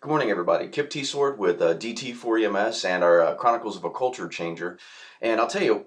Good morning, everybody. Kip T. Sword with DT4EMS and our Chronicles of a Culture Changer. And I'll tell you,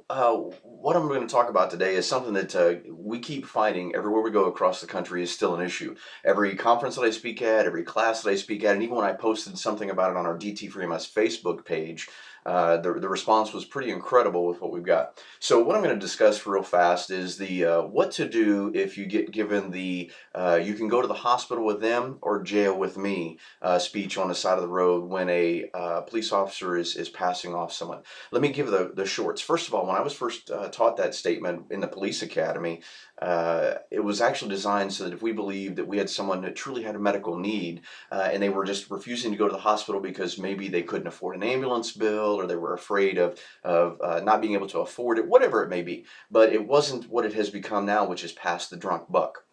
what I'm going to talk about today is something that we keep finding everywhere we go across the country is still an issue. Every conference that I speak at, every class that I speak at, and even when I posted something about it on our DT4EMS Facebook page, the response was pretty incredible with what we've got. So what I'm going to discuss real fast is the what to do if you get given the you can go to the hospital with them or jail with me speech on the side of the road when a police officer is passing off someone. Let me give the shorts. First of all, when I was first taught that statement in the police academy, it was actually designed so that if we believed that we had someone that truly had a medical need and they were just refusing to go to the hospital because maybe they couldn't afford an ambulance bill or they were afraid of not being able to afford it, whatever it may be. But it wasn't what it has become now, which is pass the drunk buck.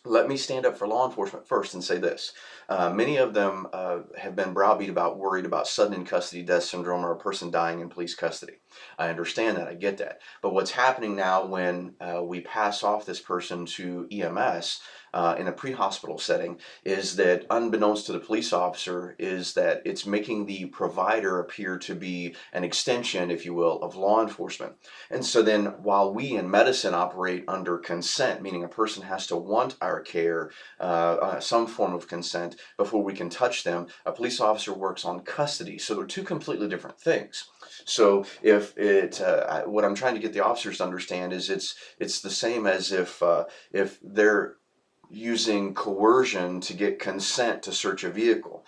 Let me stand up for law enforcement first and say this. Many of them have been browbeat about, worried about sudden in custody death syndrome or a person dying in police custody. I understand that, I get that. But what's happening now when we pass off this person to EMS in a pre-hospital setting is that, unbeknownst to the police officer, is that it's making the provider appear to be an extension, if you will, of law enforcement. And so then while we in medicine operate under consent, meaning a person has to want our care, some form of consent before we can touch them, a police officer works on custody. So they're two completely different things. So what I'm trying to get the officers to understand is it's the same as if they're using coercion to get consent to search a vehicle.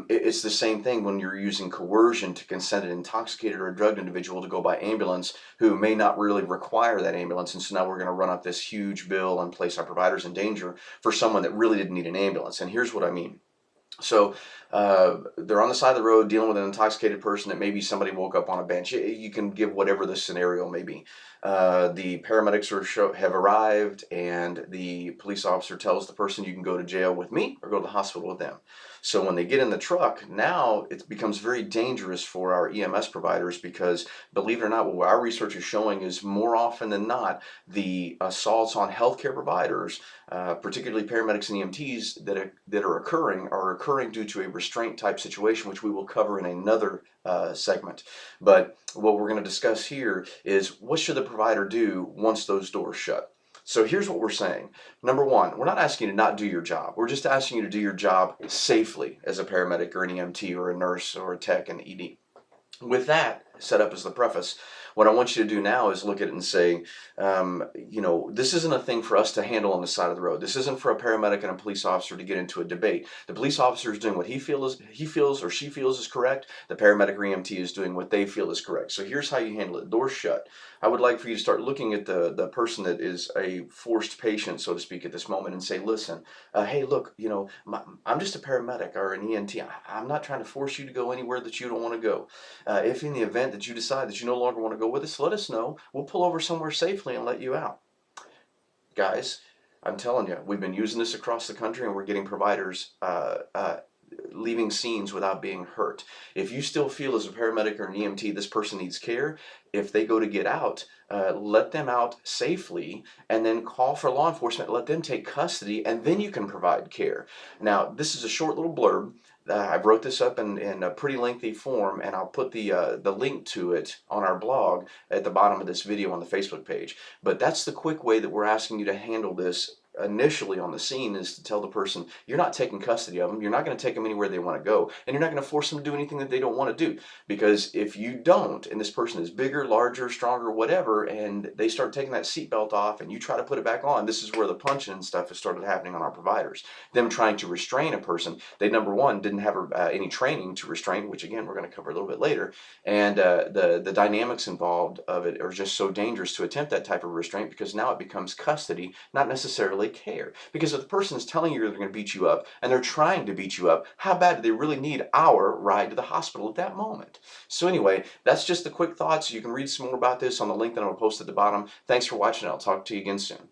It's the same thing when you're using coercion to consent an intoxicated or a drugged individual to go by ambulance who may not really require that ambulance. And so now we're going to run up this huge bill and place our providers in danger for someone that really didn't need an ambulance. And here's what I mean. So they're on the side of the road dealing with an intoxicated person that maybe somebody woke up on a bench. You can give whatever the scenario may be. The paramedics have arrived and the police officer tells the person, you can go to jail with me or go to the hospital with them. So when they get in the truck, now it becomes very dangerous for our EMS providers because, believe it or not, what our research is showing is more often than not, the assaults on healthcare providers, particularly paramedics and EMTs that are occurring due to a restraint type situation, which we will cover in another segment. But what we're going to discuss here is what should the provider do once those doors shut. So here's what we're saying. Number one, we're not asking you to not do your job. We're just asking you to do your job safely as a paramedic or an EMT or a nurse or a tech in ED. With that set up as the preface, what I want you to do now is look at it and say, this isn't a thing for us to handle on the side of the road. This isn't for a paramedic and a police officer to get into a debate. The police officer is doing what he feels or she feels is correct. The paramedic or EMT is doing what they feel is correct. So here's how you handle it. Doors shut. I would like for you to start looking at the person that is a forced patient, so to speak, at this moment and say, listen, hey, look, I'm just a paramedic or an EMT. I'm not trying to force you to go anywhere that you don't want to go. If in the event that you decide that you no longer want to go with us, let us know. We'll pull over somewhere safely and let you out. Guys, I'm telling you, we've been using this across the country and we're getting providers leaving scenes without being hurt. If you still feel as a paramedic or an EMT this person needs care, if they go to get out, let them out safely and then call for law enforcement, let them take custody, and then you can provide care. Now, this is a short little blurb. I wrote this up in a pretty lengthy form, and I'll put the link to it on our blog at the bottom of this video on the Facebook page. But that's the quick way that we're asking you to handle this initially on the scene, is to tell the person you're not taking custody of them, you're not going to take them anywhere they want to go, and you're not going to force them to do anything that they don't want to do. Because if you don't, and this person is bigger, larger, stronger, whatever, and they start taking that seatbelt off and you try to put it back on, this is where the punching and stuff has started happening on our providers. Them trying to restrain a person, they, number one, didn't have any training to restrain, which again we're going to cover a little bit later, and the dynamics involved of it are just so dangerous to attempt that type of restraint, because now it becomes custody, not necessarily care. Because if the person is telling you they're going to beat you up and they're trying to beat you up, how bad do they really need our ride to the hospital at that moment? So anyway, that's just the quick thoughts. You can read some more about this on the link that I'm going to post at the bottom. Thanks for watching. I'll talk to you again soon.